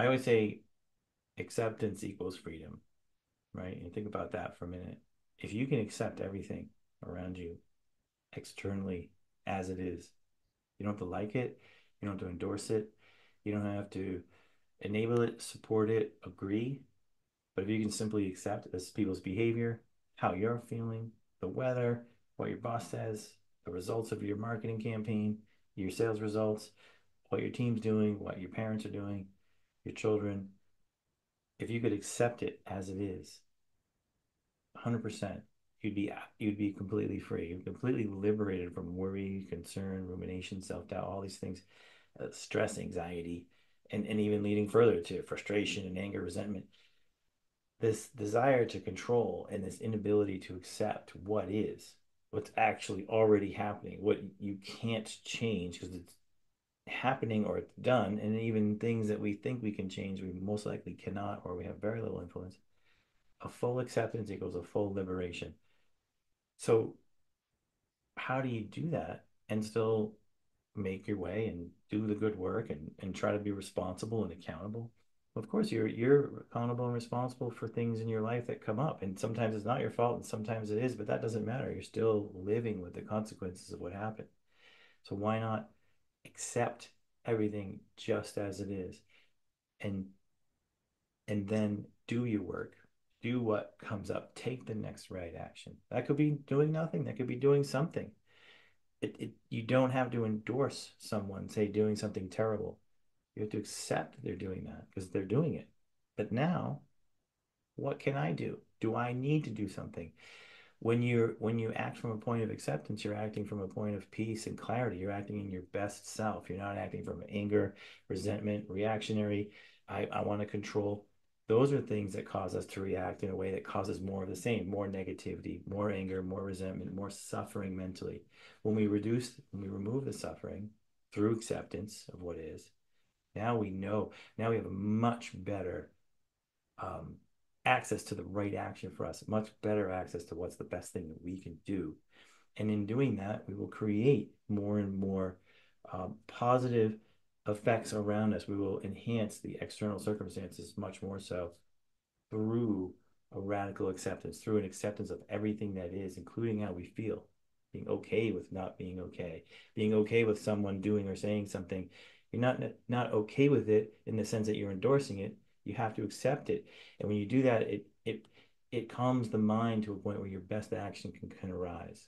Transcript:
I always say acceptance equals freedom, right? And think about that for a minute. If you can accept everything around you externally as it is, you don't have to like it, you don't have to endorse it, you don't have to enable it, support it, agree. But if you can simply accept this people's behavior, how you're feeling, the weather, what your boss says, the results of your marketing campaign, your sales results, what your team's doing, what your parents are doing, your children, if you could accept it as it is, 100%, you'd be completely free. You're completely liberated from worry, concern, rumination, self-doubt, all these things, stress, anxiety, and even leading further to frustration and anger, resentment. This desire to control and this inability to accept what is, what's actually already happening, what you can't change because it's happening or it's done, and even things that we think we can change, we most likely cannot, or we have very little influence. A full acceptance equals a full liberation. So, how do you do that and still make your way and do the good work and try to be responsible and accountable? Of course, you're accountable and responsible for things in your life that come up, and sometimes it's not your fault, and sometimes it is, but that doesn't matter. You're still living with the consequences of what happened. So why not accept everything just as it is, and then do your work, do what comes up, take the next right action. That could be doing nothing, that could be doing something. You don't have to endorse someone, say, doing something terrible. You have to accept they're doing that because they're doing it. But now, what can I do? Do I need to do something? When you act from a point of acceptance, you're acting from a point of peace and clarity. You're acting in your best self. You're not acting from anger, resentment, reactionary. I want to control. Those are things that cause us to react in a way that causes more of the same, more negativity, more anger, more resentment, more suffering mentally. When we remove the suffering through acceptance of what is, now we know, now we have a much better um, access to the right action for us, much better access to what's the best thing that we can do. And in doing that, we will create more and more positive effects around us. We will enhance the external circumstances much more so through a radical acceptance, through an acceptance of everything that is, including how we feel, being okay with not being okay, being okay with someone doing or saying something. You're not okay with it in the sense that you're endorsing it. You have to accept it, and when you do that, it calms the mind to a point where your best action can arise.